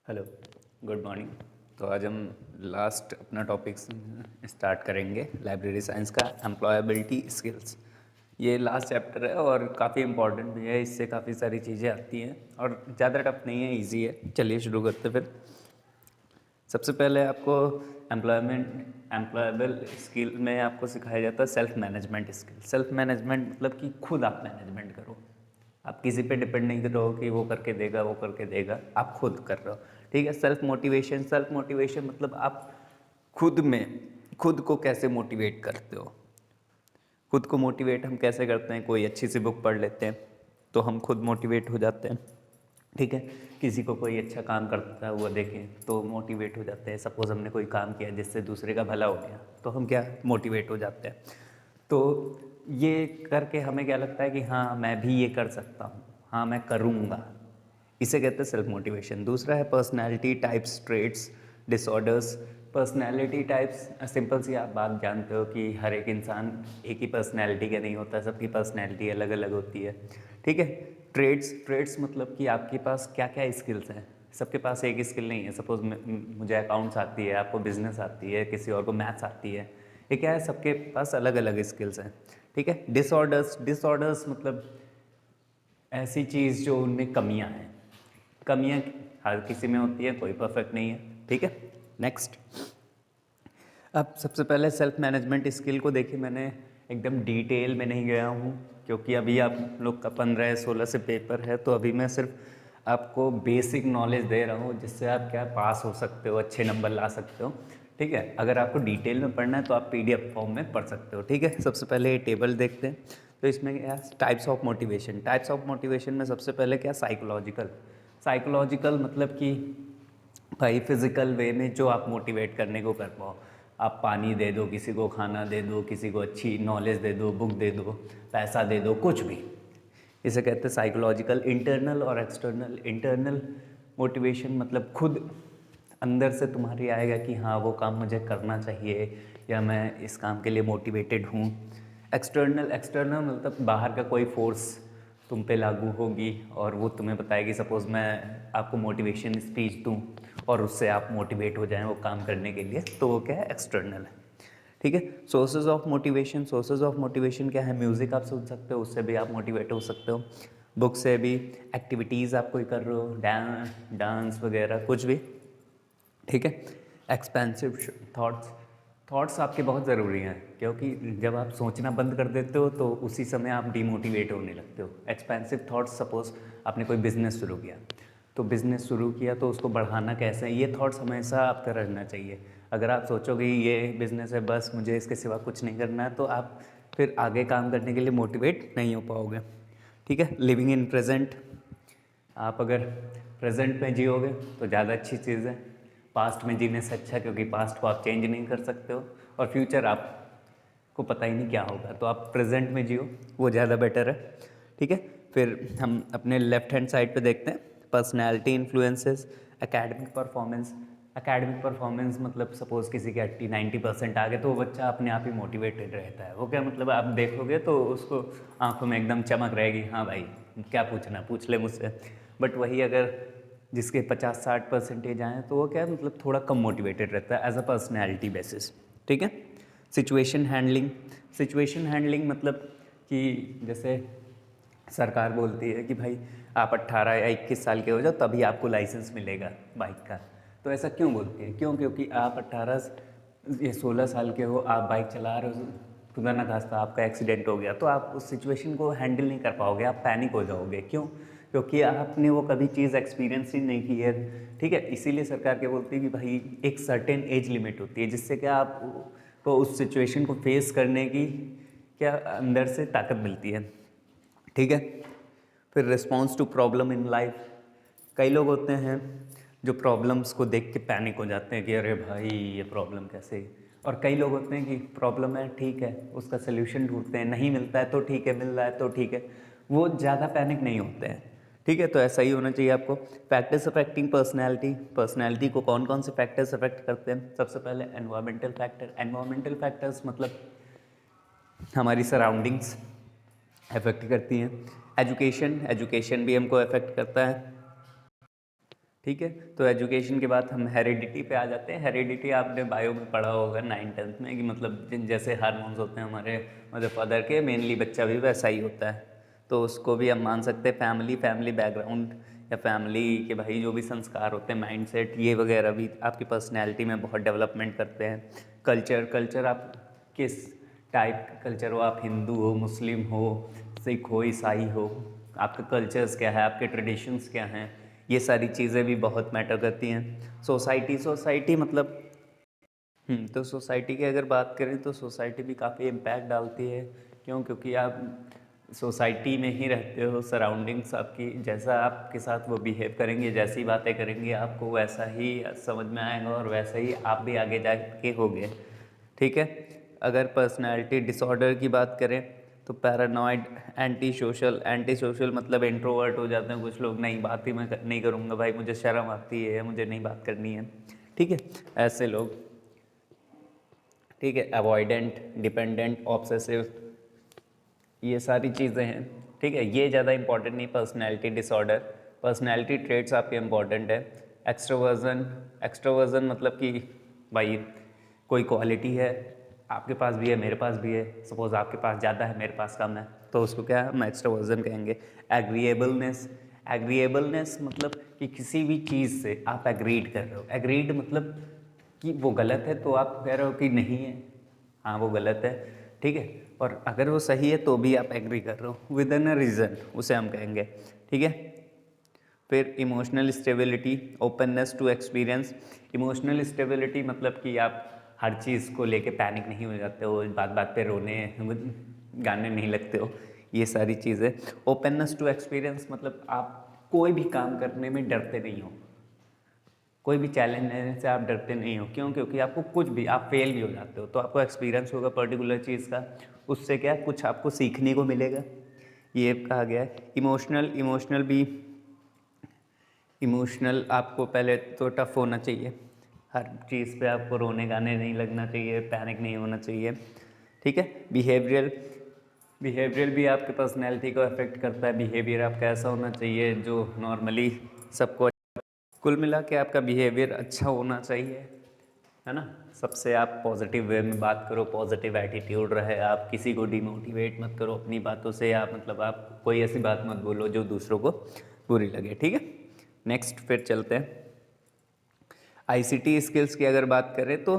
Hello, good morning. तो आज हम लास्ट अपना टॉपिक स्टार्ट करेंगे लाइब्रेरी साइंस का एम्प्लॉयबिलिटी स्किल्स। ये लास्ट चैप्टर है और काफ़ी इम्पोर्टेंट भी है। इससे काफ़ी सारी चीज़ें आती हैं और ज़्यादा टफ नहीं है, इजी है। चलिए शुरू करते फिर। सबसे पहले आपको एम्प्लॉयबल स्किल में आपको सिखाया जाता है self management skill. Self management मतलब कि खुद आप मैनेजमेंट करो। आप किसी पे डिपेंड नहीं कर रहे हो कि वो करके देगा वो करके देगा, आप खुद कर रहे हो। ठीक है। सेल्फ मोटिवेशन मतलब आप खुद को कैसे मोटिवेट करते हो। खुद को मोटिवेट हम कैसे करते हैं, कोई अच्छी सी बुक पढ़ लेते हैं तो हम खुद मोटिवेट हो जाते हैं। ठीक है। किसी को कोई अच्छा काम करता हुआ देखें तो मोटिवेट हो जाते हैं। सपोज़ हमने कोई काम किया जिससे दूसरे का भला हो गया तो हम क्या मोटिवेट हो जाते हैं। तो ये करके हमें क्या लगता है कि हाँ मैं भी ये कर सकता हूँ, हाँ मैं करूँगा। इसे कहते हैं सेल्फ मोटिवेशन। दूसरा है personality types, traits, disorders. Personality types simple सी आप बात जानते हो कि हर एक इंसान एक ही पर्सनैलिटी का नहीं होता, सबकी पर्सनैलिटी अलग अलग होती है। ठीक है। ट्रेड्स मतलब कि आपके पास क्या क्या स्किल्स हैं। सबके पास एक स्किल नहीं है। सपोज मुझे अकाउंट्स आती है, आपको बिजनेस आती है, किसी और को मैथ्स आती है। ये क्या है, सबके पास अलग अलग स्किल्स हैं। ठीक है। डिसऑर्डर्स मतलब ऐसी चीज़ जो उनमें कमियां हैं। कमियां हर किसी में होती है, कोई परफेक्ट नहीं है। ठीक है। नेक्स्ट, अब सबसे पहले सेल्फ मैनेजमेंट स्किल को देखिए। मैंने एकदम डिटेल में नहीं गया हूँ क्योंकि अभी आप लोग का 15 या 16 से पेपर है, तो अभी मैं सिर्फ आपको बेसिक नॉलेज दे रहा हूँ जिससे आप क्या पास हो सकते हो, अच्छे नंबर ला सकते हो। ठीक है। अगर आपको डिटेल में पढ़ना है तो आप पीडीएफ फॉर्म में पढ़ सकते हो। ठीक है। सबसे पहले ये टेबल देखते हैं। तो इसमें क्या टाइप्स ऑफ मोटिवेशन में सबसे पहले क्या, साइकोलॉजिकल मतलब कि भाई फिजिकल वे में जो आप मोटिवेट करने को कर पाओ। आप पानी दे दो किसी को, खाना दे दो किसी को, अच्छी नॉलेज दे दो, बुक दे दो, पैसा दे दो, कुछ भी। इसे कहते हैं साइकोलॉजिकल। इंटरनल और एक्सटर्नल। इंटरनल मोटिवेशन मतलब खुद अंदर से तुम्हारी आएगा कि हाँ वो काम मुझे करना चाहिए या मैं इस काम के लिए मोटिवेटेड हूँ। एक्सटर्नल मतलब बाहर का कोई फोर्स तुम पे लागू होगी और वो तुम्हें बताएगी। सपोज़ मैं आपको मोटिवेशन स्पीच दूँ और उससे आप मोटिवेट हो जाएं वो काम करने के लिए, तो वो क्या है, एक्सटर्नल है। ठीक है। सोर्सेज ऑफ मोटिवेशन क्या है, म्यूज़िक आप सुन सकते हो, उससे भी आप मोटिवेट हो सकते हो। बुक से भी, एक्टिविटीज़ आप कोई कर रहे हो, डांस वगैरह कुछ भी। ठीक है। एक्सपेंसिव थॉट्स आपके बहुत ज़रूरी हैं क्योंकि जब आप सोचना बंद कर देते हो तो उसी समय आप डिमोटिवेट होने लगते हो। एक्सपेंसिव थॉट्स, सपोज आपने कोई बिज़नेस शुरू किया तो उसको बढ़ाना कैसे है, ये थॉट्स हमेशा आपका रहना चाहिए। अगर आप सोचोगे ये बिज़नेस है बस मुझे इसके सिवा कुछ नहीं करना है, तो आप फिर आगे काम करने के लिए मोटिवेट नहीं हो पाओगे। ठीक है। लिविंग इन प्रेजेंट, आप अगर प्रेजेंट में जियोगे तो ज़्यादा अच्छी चीज़ है। पास्ट में जीने से अच्छा, क्योंकि पास्ट को आप चेंज नहीं कर सकते हो और फ्यूचर आपको पता ही नहीं क्या होगा, तो आप प्रेजेंट में जियो, वो ज़्यादा बेटर है। ठीक है। फिर हम अपने लेफ्ट हैंड साइड पे देखते हैं, पर्सनैलिटी इन्फ्लुएंसेस एकेडमिक परफॉर्मेंस मतलब सपोज़ किसी के 80-90% आ गए तो वो बच्चा अपने आप ही मोटिवेटेड रहता है। वो क्या मतलब, आप देखोगे तो उसको आंखों में एकदम चमक रहेगी, हाँ भाई क्या पूछना पूछ ले मुझसे। बट वही अगर जिसके 50-60% आए तो वो क्या मतलब थोड़ा कम मोटिवेटेड रहता है एज अ पर्सनैलिटी बेसिस। ठीक है। सिचुएशन हैंडलिंग मतलब कि जैसे सरकार बोलती है कि भाई आप 18 या 21 साल के हो जाओ तभी आपको लाइसेंस मिलेगा बाइक का। तो ऐसा क्यों बोलती है, क्योंकि आप 18 या 16 साल के हो, आप बाइक चला रहे हो, खुदा ना खास्ता आपका एक्सीडेंट हो गया तो आप उस सिचुएशन को हैंडल नहीं कर पाओगे, आप पैनिक हो जाओगे। क्यों? क्योंकि आपने वो कभी चीज़ एक्सपीरियंस ही नहीं की है। ठीक है। इसीलिए सरकार क्या बोलती है कि भाई एक सर्टेन एज लिमिट होती है जिससे क्या आपको उस सिचुएशन को फेस करने की क्या अंदर से ताकत मिलती है। ठीक है। फिर response to problem in life, कई लोग होते हैं जो प्रॉब्लम्स को देख के पैनिक हो जाते हैं कि अरे भाई ये प्रॉब्लम कैसे। और कई लोग होते हैं कि प्रॉब्लम है ठीक है, उसका सल्यूशन ढूंढते हैं, नहीं मिलता है तो ठीक है, मिल रहा है तो ठीक है, वो ज़्यादा पैनिक नहीं होते हैं। ठीक है। तो ऐसा ही होना चाहिए आपको। फैक्टर्स अफेक्टिंग पर्सनैलिटी को कौन कौन से फैक्टर्स अफेक्ट करते हैं? सबसे पहले एनवायरमेंटल फैक्टर्स मतलब हमारी सराउंडिंग्स अफेक्ट करती हैं। एजुकेशन भी हमको अफेक्ट करता है। ठीक है। तो एजुकेशन के बाद हम हेरिडिटी पे आ जाते हैं। हेरिडिटी आपने बायो में पढ़ा होगा 9th-10th में कि मतलब जैसे हार्मोन्स होते हैं हमारे मतलब फादर के, मेनली बच्चा भी वैसा ही होता है। तो उसको भी हम मान सकते हैं फैमिली बैकग्राउंड या फैमिली के भाई जो भी संस्कार होते हैं, माइंडसेट, ये वगैरह भी आपकी पर्सनैलिटी में बहुत डेवलपमेंट करते हैं। कल्चर आप किस टाइप का कल्चर हो, आप हिंदू हो, मुस्लिम हो, सिख हो, ईसाई हो, आपके कल्चर्स क्या है, आपके ट्रेडिशंस क्या हैं, ये सारी चीज़ें भी बहुत मैटर करती हैं। सोसाइटी मतलब तो सोसाइटी की अगर बात करें तो सोसाइटी भी काफ़ी इम्पैक्ट डालती है। क्योंकि आप सोसाइटी में ही रहते हो, सराउंडिंग्स आपकी जैसा आपके साथ वो बिहेव करेंगे, जैसी बातें करेंगे, आपको वैसा ही समझ में आएगा और वैसा ही आप भी आगे जाके होगे। ठीक है। अगर पर्सनालिटी डिसऑर्डर की बात करें तो पैरानॉइड, एंटी सोशल मतलब इंट्रोवर्ट हो जाते हैं कुछ लोग, नहीं बात ही मैं नहीं करूँगा भाई, मुझे शर्म आती है, मुझे नहीं बात करनी है। ठीक है, ऐसे लोग। ठीक है, अवॉइडेंट, डिपेंडेंट, ऑब्सेसिव, ये सारी चीज़ें हैं। ठीक है, ये ज़्यादा इंपॉर्टेंट नहीं पर्सनैलिटी डिसऑर्डर। पर्सनैलिटी ट्रेट्स आपके इंपॉर्टेंट है। एक्सट्रोवर्जन मतलब कि भाई कोई क्वालिटी है, आपके पास भी है, मेरे पास भी है, सपोज आपके पास ज़्यादा है, मेरे पास कम है, तो उसको क्या हम एक्सट्रोवर्जन कहेंगे। एग्रीएबलनेस मतलब कि किसी भी चीज़ से आप एग्रीड कर रहे हो। एग्रीड मतलब कि वो गलत है तो आप कह रहे हो कि नहीं है, हाँ वो गलत है। ठीक है, और अगर वो सही है तो भी आप एग्री कर रहे हो विद इन अ रीज़न, उसे हम कहेंगे। ठीक है। फिर emotional stability, openness to experience. Emotional stability मतलब कि आप हर चीज़ को लेके पैनिक नहीं हो जाते हो, बात बात पे रोने गाने नहीं लगते हो, ये सारी चीज़ें। ओपननेस टू एक्सपीरियंस मतलब आप कोई भी काम करने में डरते नहीं हो, कोई भी चैलेंज लेने से आप डरते नहीं हो। क्यों? क्योंकि आपको कुछ भी, आप फेल भी हो जाते हो तो आपको एक्सपीरियंस होगा पर्टिकुलर चीज़ का, उससे क्या कुछ आपको सीखने को मिलेगा, ये कहा गया है। इमोशनल आपको पहले तो टफ होना चाहिए, हर चीज़ पे आपको रोने गाने नहीं लगना चाहिए, पैनिक नहीं होना चाहिए। ठीक है। बिहेवियरल भी आपके पर्सनैलिटी को अफेक्ट करता है। बिहेवियर आपका ऐसा होना चाहिए जो नॉर्मली सबको, कुल मिला के आपका बिहेवियर अच्छा होना चाहिए, है ना। सबसे आप पॉजिटिव वे में बात करो, पॉजिटिव एटीट्यूड रहे, आप किसी को डिमोटिवेट मत करो अपनी बातों से, आप मतलब आप कोई ऐसी बात मत बोलो जो दूसरों को बुरी लगे। ठीक है, नेक्स्ट फिर चलते हैं। आईसीटी स्किल्स की अगर बात करें तो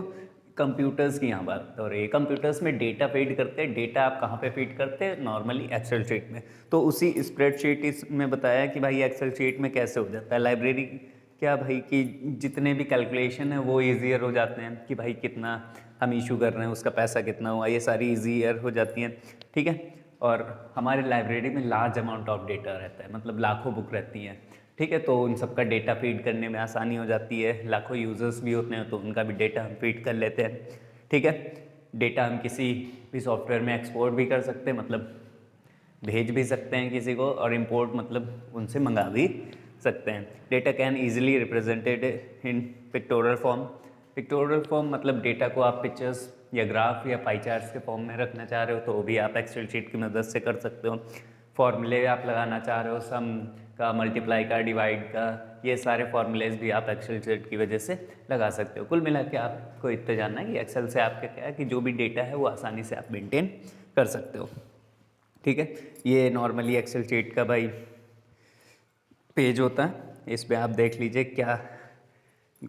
कंप्यूटर्स की यहाँ बात हो रही है। कंप्यूटर्स में डेटा फीड करते हैं। डेटा आप कहाँ पे फीड करते हैं? नॉर्मली एक्सेल शीट में। तो उसी स्प्रेडशीट इसमें बताया कि भाई एक्सेल शीट में कैसे हो जाता है। लाइब्रेरी क्या भाई कि जितने भी कैलकुलेशन है वो ईजियर हो जाते हैं कि भाई कितना हम इशू कर रहे हैं, उसका पैसा कितना हुआ, ये सारी ईजियर हो जाती हैं। ठीक है, और हमारे लाइब्रेरी में लार्ज अमाउंट ऑफ डेटा रहता है, मतलब लाखों बुक रहती हैं। ठीक है, तो उन सबका डेटा फीड करने में आसानी हो जाती है। लाखों यूज़र्स भी होते हैं तो उनका भी डेटा हम फीड कर लेते हैं। ठीक है, डेटा हम किसी भी सॉफ्टवेयर में एक्सपोर्ट भी कर सकते हैं, मतलब भेज भी सकते हैं किसी को, और इंपोर्ट मतलब उनसे मंगा भी सकते हैं। Data can easily represented in pectoral form. Pectoral form मतलब डेटा को आप पिक्चर्स या ग्राफ या पाई चार्ट्स के फॉर्म में रखना चाह रहे हो तो वो भी आप एक्सेल शीट की मदद से कर सकते हो। फॉर्मूले आप लगाना चाह रहे हो, सम का, मल्टीप्लाई का, डिवाइड का, ये सारे फॉर्मूलेज भी आप एक्सेल शीट की वजह से लगा सकते हो। कुल मिला के आपको इतना जानना है कि एक्सेल से आपका क्या है कि जो भी डेटा है वो आसानी से आप मेंटेन कर सकते हो। ठीक है, ये नॉर्मली एक्सेल शीट का भाई पेज होता है, इस पे आप देख लीजिए क्या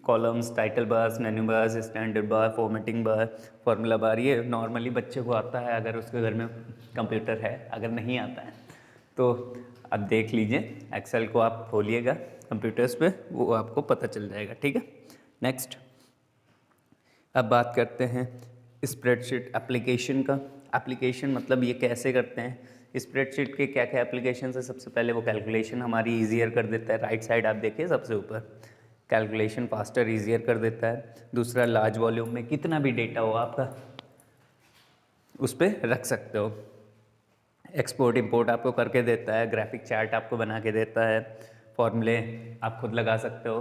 columns, title bars, menu bars, standard bar, formatting बार, फार्मूला बार, ये नॉर्मली बच्चे को आता है अगर उसके घर में कंप्यूटर है। अगर नहीं आता है तो आप देख लीजिए, एक्सेल को आप खोलिएगा कंप्यूटर्स पे, वो आपको पता चल जाएगा। ठीक है, नेक्स्ट अब बात करते हैं स्प्रेडशीट एप्लीकेशन का। एप्लीकेशन मतलब ये कैसे करते हैं। स्प्रेडशीट के क्या क्या एप्लीकेशन है? सबसे पहले वो कैलकुलेशन हमारी ईजियर कर देता है। राइट साइड आप देखिए सबसे ऊपर, कैलकुलेशन फास्टर ईजियर कर देता है। दूसरा, लार्ज वॉल्यूम में कितना भी डेटा हो आपका उस पर रख सकते हो। एक्सपोर्ट इंपोर्ट आपको करके देता है। ग्राफिक चार्ट आपको बना के देता है। फॉर्मूले आप खुद लगा सकते हो।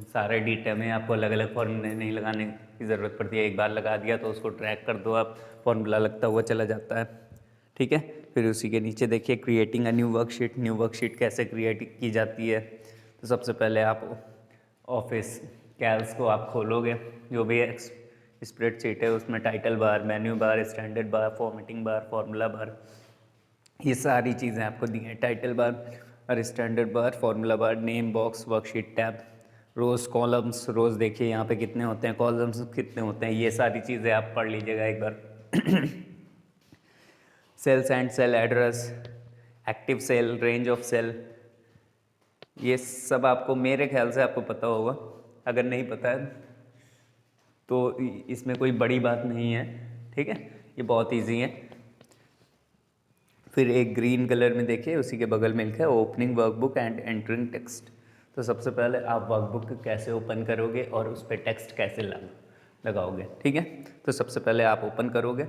सारे डेटा में आपको अलग अलग फॉर्मूले नहीं लगाने की ज़रूरत पड़ती है, एक बार लगा दिया तो उसको ट्रैक कर दो आप, फॉर्मूला लगता हुआ चला जाता है। ठीक है, फिर उसी के नीचे देखिए creating a new worksheet. New worksheet कैसे क्रिएट की जाती है? तो सबसे पहले आप ऑफिस कैल्स को आप खोलोगे, जो भी स्प्रेडशीट है उसमें title bar, menu bar, standard bar, formatting bar, formula bar, ये सारी चीज़ें आपको दी हैं। टाइटल बार और standard bar, formula bar, name box, worksheet tab, rows, columns, rows देखिए यहाँ पे कितने होते हैं, कॉलम्स कितने होते हैं, ये सारी चीज़ें आप पढ़ लीजिएगा एक बार। Cells and cell address, active cell, range of cell, ये सब आपको मेरे ख्याल से आपको पता होगा। अगर नहीं पता है तो इसमें कोई बड़ी बात नहीं है, ठीक है, ये बहुत इजी है। फिर एक ग्रीन कलर में देखिए उसी के बगल में लिखा है opening workbook and entering text. तो सबसे पहले आप वर्कबुक कैसे ओपन करोगे और उस पर टेक्स्ट कैसे लगाओगे, ठीक है। तो सबसे पहले आप ओपन करोगे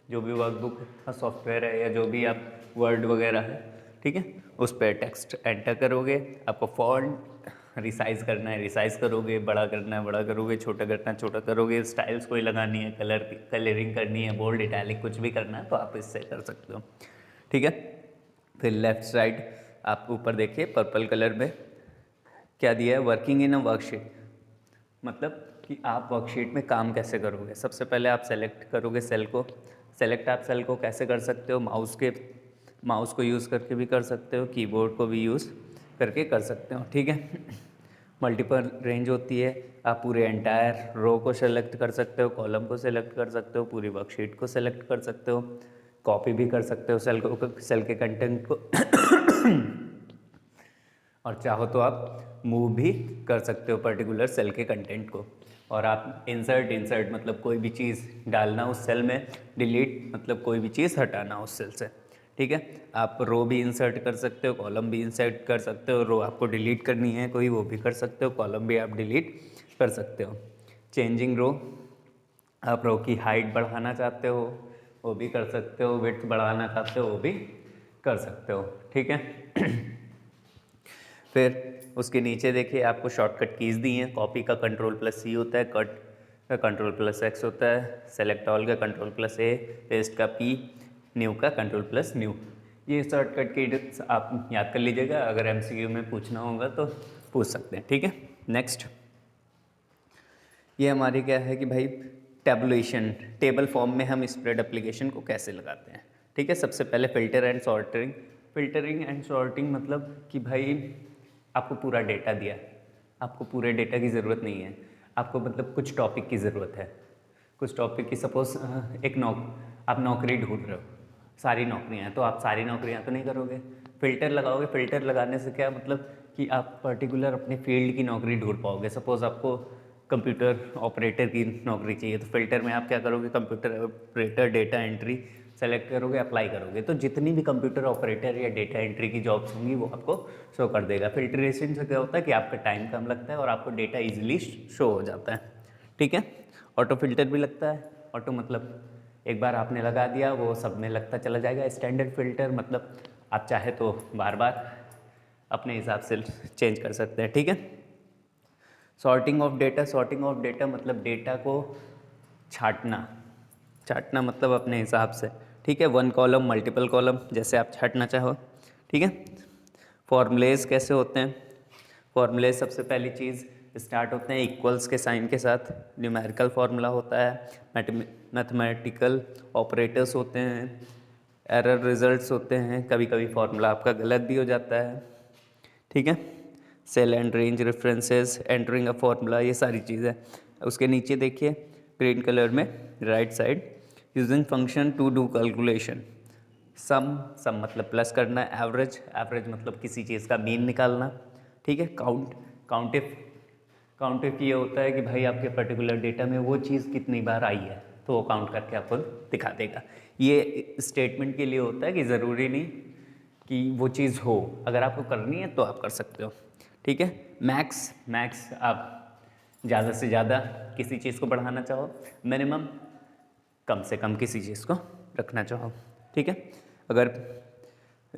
जो भी वर्कबुक का सॉफ्टवेयर है या जो भी आप वर्ड वगैरह है, ठीक है, उस पर टेक्स्ट एंटर करोगे। आपको फॉन्ट रिसाइज़ करना है, रिसाइज़ करोगे, बड़ा करना है बड़ा करोगे, छोटा करना है छोटा करोगे, स्टाइल्स कोई लगानी है, कलरिंग करनी है, बोल्ड, इटैलिक कुछ भी करना है तो आप इससे कर सकते हो, ठीक है। फिर लेफ्ट साइड आप ऊपर देखिए पर्पल कलर में क्या दिया है, वर्किंग इन अ वर्कशीट, मतलब कि आप वर्कशीट में काम कैसे करोगे। सबसे पहले आप सेलेक्ट करोगे सेल को। सेलेक्ट आप सेल को कैसे कर सकते हो, माउस को यूज़ करके भी कर सकते हो, कीबोर्ड को भी यूज़ करके कर सकते हो, ठीक है। मल्टीपल रेंज होती है, आप पूरे एंटायर रो को सेलेक्ट कर सकते हो, कॉलम को सेलेक्ट कर सकते हो, पूरी वर्कशीट को सेलेक्ट कर सकते हो, कॉपी भी कर सकते हो सेल के कंटेंट को और चाहो तो आप मूव भी कर सकते हो पर्टिकुलर सेल के कंटेंट को। और आप इंसर्ट मतलब कोई भी चीज़ डालना उस सेल में, डिलीट मतलब कोई भी चीज़ हटाना उस सेल से, ठीक है। आप रो भी इंसर्ट कर सकते हो, कॉलम भी इंसर्ट कर सकते हो, रो आपको डिलीट करनी है कोई वो भी कर सकते हो, कॉलम भी आप डिलीट कर सकते हो। चेंजिंग रो, आप रो की हाइट बढ़ाना चाहते हो वो भी कर सकते हो, विड्थ बढ़ाना चाहते हो वो भी कर सकते हो, ठीक है। फिर उसके नीचे देखिए आपको शॉर्टकट कीज़ दी हैं। कॉपी का कंट्रोल+C होता है, कट का कंट्रोल+X होता है, सेलेक्ट ऑल का कंट्रोल+A, पेस्ट का P, न्यू का कंट्रोल+न्यू। ये शॉर्टकट की आप याद कर लीजिएगा, अगर MCQ में पूछना होगा तो पूछ सकते हैं, ठीक है। नेक्स्ट ये हमारी क्या है कि भाई टैबुलेशन, टेबल फॉर्म में हम स्प्रेड एप्लीकेशन को कैसे लगाते हैं, ठीक है। सबसे पहले फिल्टरिंग एंड सॉर्टिंग मतलब कि भाई आपको पूरा डेटा दिया, आपको पूरे डेटा की ज़रूरत नहीं है, आपको मतलब कुछ टॉपिक की ज़रूरत है, कुछ टॉपिक की सपोज आप नौकरी ढूंढ रहे हो, सारी नौकरियां हैं तो आप सारी नौकरियां तो नहीं करोगे, फ़िल्टर लगाओगे। फ़िल्टर लगाने से क्या मतलब कि आप पर्टिकुलर अपने फील्ड की नौकरी ढूंढ पाओगे। सपोज़ आपको कंप्यूटर ऑपरेटर की नौकरी चाहिए तो फिल्टर में आप क्या करोगे, computer operator data entry select करोगे, अप्लाई करोगे, तो जितनी भी कंप्यूटर ऑपरेटर या डेटा एंट्री की जॉब्स होंगी वो आपको शो कर देगा। फिल्ट्रेशन से क्या होता है कि आपका टाइम कम लगता है और आपको डेटा इजीली शो हो जाता है, ठीक है। ऑटो फिल्टर भी लगता है, ऑटो मतलब एक बार आपने लगा दिया वो सब में लगता चला जाएगा। स्टैंडर्ड फिल्टर मतलब आप चाहे तो बार बार अपने हिसाब से चेंज कर सकते हैं, ठीक है। सॉर्टिंग ऑफ डेटा मतलब डेटा को छाटना मतलब अपने हिसाब से, ठीक है। वन कॉलम मल्टीपल कॉलम जैसे आप छाटना चाहो, ठीक है। फॉर्मूलेज कैसे होते हैं, फॉर्मूलेज सबसे पहली चीज़ स्टार्ट होते हैं इक्वल्स के साइन के साथ, न्यूमेरिकल फार्मूला होता है, मैथमेटिकल ऑपरेटर्स होते हैं, एरर रिजल्ट्स होते हैं, कभी कभी फार्मूला आपका गलत भी हो जाता है, ठीक है। Cell and range references, entering a formula, ये सारी चीज़ें। उसके नीचे देखिए ग्रीन कलर में right side, using function to do calculation, sum मतलब प्लस करना, एवरेज मतलब किसी चीज़ का मीन निकालना, ठीक है। काउंट इफ ये होता है कि भाई आपके पर्टिकुलर डेटा में वो चीज़ कितनी बार आई है तो वो काउंट करके आपको दिखा देगा। ये स्टेटमेंट के लिए होता है कि ज़रूरी नहीं कि वो चीज़ हो, अगर आपको करनी है तो आप कर सकते हो, ठीक है। मैक्स आप ज़्यादा से ज़्यादा किसी चीज़ को बढ़ाना चाहो, मिनिमम कम से कम किसी चीज़ को रखना चाहो, ठीक है। अगर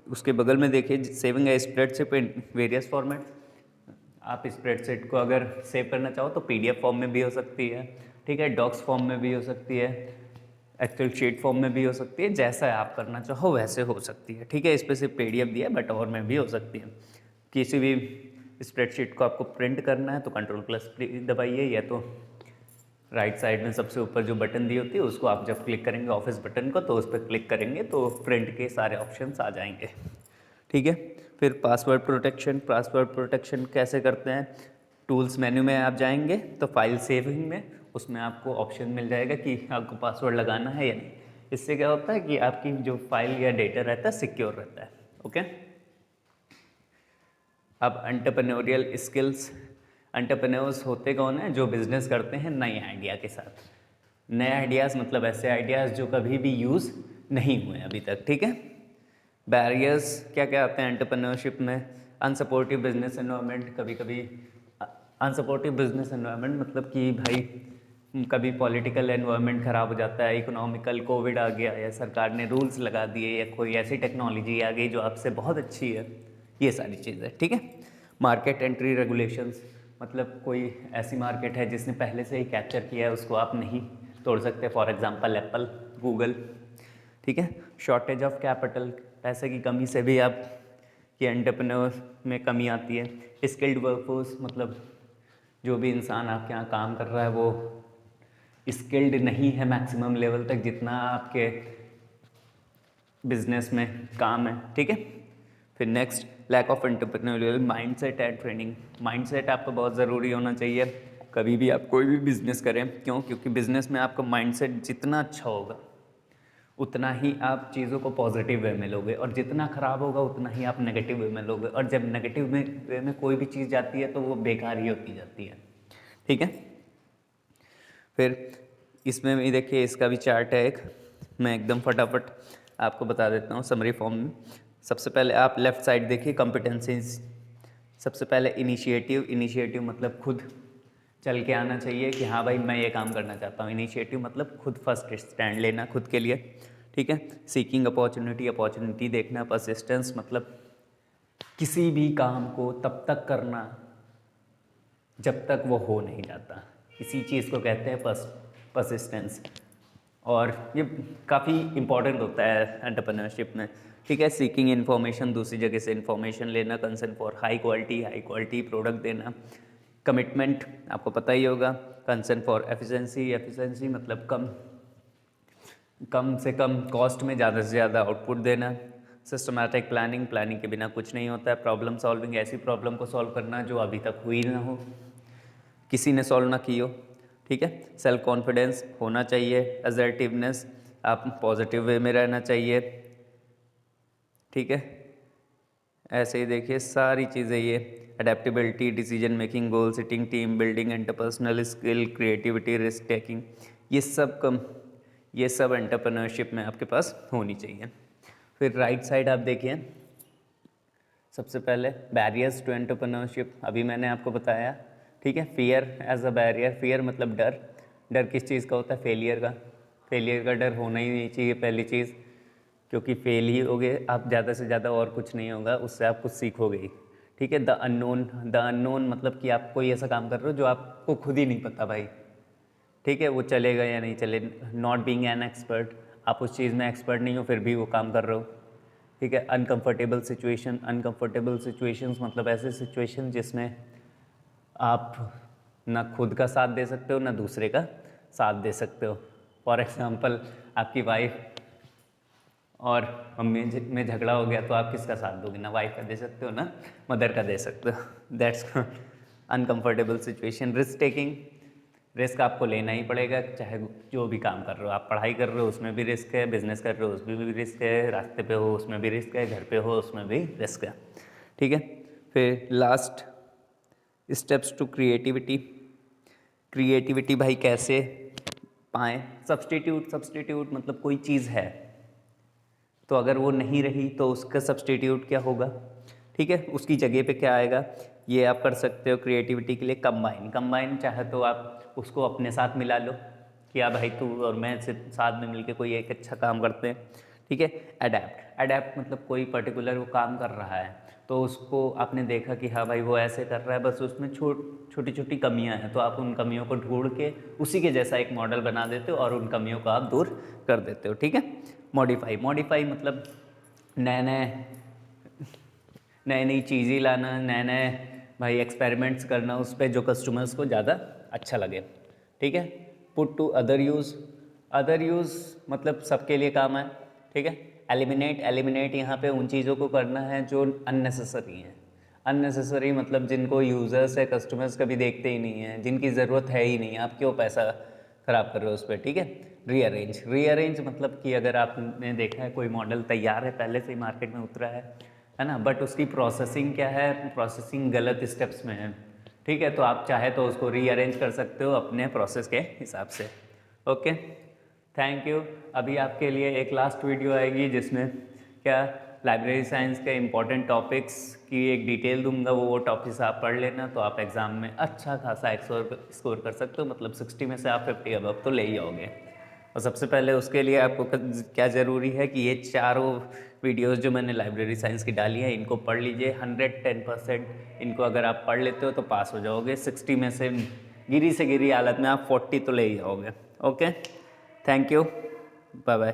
उसके बगल में देखिए saving A spreadsheet in various format, आप स्प्रेडशीट को अगर सेव करना चाहो तो PDF फॉर्म में भी हो सकती है, ठीक है, डॉक्स फॉर्म में भी हो सकती है, एक्सेल शीट फॉर्म में भी हो सकती है, जैसा आप करना चाहो वैसे हो सकती है, ठीक है। इस पर सिर्फ PDF दिया है बट और में भी हो सकती है। किसी भी स्प्रेडशीट को आपको प्रिंट करना है तो Ctrl+ दबाइए, या तो राइट साइड में सबसे ऊपर जो बटन दी होती है उसको आप जब क्लिक करेंगे ऑफिस बटन को तो उस पर क्लिक करेंगे तो प्रिंट के सारे ऑप्शंस आ जाएंगे। ठीक है, फिर पासवर्ड प्रोटेक्शन कैसे करते हैं, टूल्स मेन्यू में आप जाएंगे तो फाइल सेविंग में उसमें आपको ऑप्शन मिल जाएगा कि आपको पासवर्ड लगाना है या नहीं। इससे क्या होता है कि आपकी जो फाइल या डेटा रहता है सिक्योर रहता है। ओके, अब एंटरप्रेन्योरियल स्किल्स, एंटरप्रेन्योर्स होते कौन है, जो बिजनेस करते हैं नए आइडिया के साथ। नए आइडियाज़ मतलब ऐसे आइडियाज़ जो कभी भी यूज़ नहीं हुए अभी तक। ठीक है, बैरियर्स क्या क्या आते हैं एंटरप्रेन्योरशिप में, अनसपोर्टिव बिजनेस एनवायरनमेंट, कभी कभी अनसपोर्टिव बिजनेस एनवायरनमेंट मतलब कि भाई कभी पॉलिटिकल एनवायरनमेंट ख़राब हो जाता है, इकोनॉमिकल कोविड आ गया या सरकार ने रूल्स लगा दिए या कोई ऐसी टेक्नोलॉजी आ गई जो आपसे बहुत अच्छी है, ये सारी चीज़ें। ठीक है, मार्केट एंट्री रेगुलेशंस मतलब कोई ऐसी मार्केट है जिसने पहले से ही कैप्चर किया है उसको आप नहीं तोड़ सकते, फॉर एग्जांपल एप्पल, गूगल। ठीक है, शॉर्टेज ऑफ कैपिटल, पैसे की कमी से भी आप कि एंटरप्रेन्योर में कमी आती है। स्किल्ड वर्कफोर्स मतलब जो भी इंसान आपके यहाँ काम कर रहा है वो स्किल्ड नहीं है मैक्सिमम लेवल तक जितना आपके बिजनेस में काम है। ठीक है, फिर next lack of entrepreneurial mindset and training. Mindset आपको बहुत ज़रूरी होना चाहिए कभी भी आप कोई भी बिज़नेस करें। क्यों? क्योंकि बिज़नेस में आपका माइंडसेट जितना अच्छा होगा उतना ही आप चीज़ों को पॉजिटिव वे में लोगे, और जितना ख़राब होगा उतना ही आप नेगेटिव वे में लोगे, और जब नेगेटिव वे में कोई भी चीज़ जाती है तो वो बेकार ही होती जाती है। ठीक है, फिर इसमें भी देखिए इसका भी चार्ट है एक, मैं एकदम फटाफट आपको बता देता हूँ समरी फॉर्म में। सबसे पहले आप लेफ़्ट साइड देखिए कॉम्पिटेंसीज। सबसे पहले इनिशिएटिव मतलब खुद चल के आना चाहिए कि हाँ भाई मैं ये काम करना चाहता हूँ। इनिशिएटिव मतलब खुद फर्स्ट स्टैंड लेना खुद के लिए। ठीक है, सीकिंग अपॉर्चुनिटी देखना। परसिस्टेंस मतलब किसी भी काम को तब तक करना जब तक वो हो नहीं जाता, इसी चीज़ को कहते हैं परसिस्टेंस, और ये काफ़ी इम्पॉर्टेंट होता है एंटरप्रेन्योरशिप में। ठीक है, सीकिंग इन्फॉर्मेशन, दूसरी जगह से इन्फॉर्मेशन लेना। Concern for high quality product देना। कमिटमेंट आपको पता ही होगा। कंसर्न फॉर एफिशिएंसी मतलब कम से कम कॉस्ट में ज़्यादा से ज़्यादा आउटपुट देना। सिस्टमैटिक प्लानिंग के बिना कुछ नहीं होता है। प्रॉब्लम सॉल्विंग, ऐसी प्रॉब्लम को सॉल्व करना जो अभी तक हुई ना हो, किसी ने सॉल्व ना की हो। ठीक है, सेल्फ कॉन्फिडेंस होना चाहिए। असर्टिवनेस, आप पॉजिटिव वे में रहना चाहिए। ठीक है, ऐसे ही देखिए सारी चीज़ें ये adaptability, decision making, goal setting, team building, interpersonal skill, creativity, risk taking, ये सब एंटरप्रेन्योरशिप में आपके पास होनी चाहिए। फिर राइट साइड आप देखिए, सबसे पहले बैरियर्स टू एंटरप्रेन्योरशिप अभी मैंने आपको बताया। ठीक है, fear as a barrier. Fear मतलब डर किस चीज़ का होता है? फेलियर का डर होना ही नहीं चाहिए पहली चीज़, क्योंकि फेल ही होगे आप, ज़्यादा से ज़्यादा और कुछ नहीं होगा, उससे आप कुछ सीखोगे ही। ठीक है, द अननोन मतलब कि आप कोई ऐसा काम कर रहे हो जो आपको खुद ही नहीं पता भाई, ठीक है, वो चलेगा या नहीं चले। नॉट बीइंग एन एक्सपर्ट, आप उस चीज़ में एक्सपर्ट नहीं हो फिर भी वो काम कर रहे हो। ठीक है, अनकंफर्टेबल सिचुएशंस मतलब ऐसे सिचुएशन जिसमें आप ना खुद का साथ दे सकते हो ना दूसरे का साथ दे सकते हो। फॉर एग्जांपल आपकी वाइफ और मम्मी में झगड़ा हो गया तो आप किसका साथ दोगे? ना वाइफ का दे सकते हो ना मदर का दे सकते हो। That's uncomfortable situation. Risk taking, risk आपको लेना ही पड़ेगा चाहे जो भी काम कर रहे हो। आप पढ़ाई कर रहे हो उसमें भी रिस्क है, बिजनेस कर रहे हो उसमें भी रिस्क है, रास्ते पे हो उसमें भी रिस्क है, घर पे हो उसमें भी रिस्क है। ठीक है, फिर लास्ट स्टेप्स टू क्रिएटिविटी भाई कैसे पाएँ? सब्स्टिट्यूट मतलब कोई चीज़ है तो अगर वो नहीं रही तो उसका सब्स्टिट्यूट क्या होगा? ठीक है, उसकी जगह पे क्या आएगा? ये आप कर सकते हो क्रिएटिविटी के लिए। कंबाइन चाहे तो आप उसको अपने साथ मिला लो कि हाँ भाई तू और मैं से साथ में मिलके कोई एक अच्छा काम करते हैं। ठीक है, अडेप्ट मतलब कोई पर्टिकुलर वो काम कर रहा है तो उसको आपने देखा कि हाँ भाई वो ऐसे कर रहा है, बस उसमें छोटी छोटी कमियां हैं, तो आप उन कमियों को ढूंढ के उसी के जैसा एक मॉडल बना देते हो और उन कमियों को आप दूर कर देते हो। ठीक है, मॉडिफाई मतलब नए नई चीज़ें लाना, भाई एक्सपेरिमेंट्स करना उस पर जो कस्टमर्स को ज़्यादा अच्छा लगे, ठीक है। Put to other use, other use मतलब सबके लिए काम है, ठीक है। एलिमिनेट यहाँ पे उन चीज़ों को करना है जो अननेसेसरी हैं। अननेसेसरी मतलब जिनको यूज़र्स है, कस्टमर्स कभी देखते ही नहीं हैं, जिनकी ज़रूरत है ही नहीं, आप क्यों पैसा ख़राब कर रहे हो उस पर, ठीक है। रीअरेंज मतलब कि अगर आपने देखा है कोई मॉडल तैयार है, पहले से ही मार्केट में उतरा है ना, बट उसकी प्रोसेसिंग क्या है, प्रोसेसिंग गलत स्टेप्स में है, ठीक है, तो आप चाहे तो उसको रीअरेंज कर सकते हो अपने प्रोसेस के हिसाब से। Okay, thank you. अभी आपके लिए एक लास्ट वीडियो आएगी जिसमें क्या लाइब्रेरी साइंस के इम्पॉर्टेंट टॉपिक्स की एक डिटेल दूंगा, वो टॉपिक्स आप पढ़ लेना, तो आप एग्ज़ाम में अच्छा खासा स्कोर कर सकते हो, मतलब 60 में से आप 50 अबव तो ले ही आओगे। और सबसे पहले उसके लिए आपको क्या ज़रूरी है कि ये चारों वीडियोस जो मैंने लाइब्रेरी साइंस की डाली है इनको पढ़ लीजिए। 110% इनको अगर आप पढ़ लेते हो तो पास हो जाओगे। 60 में से गिरी से गिरी हालत में आप 40 तो ले ही आओगे। Okay, thank you, bye bye.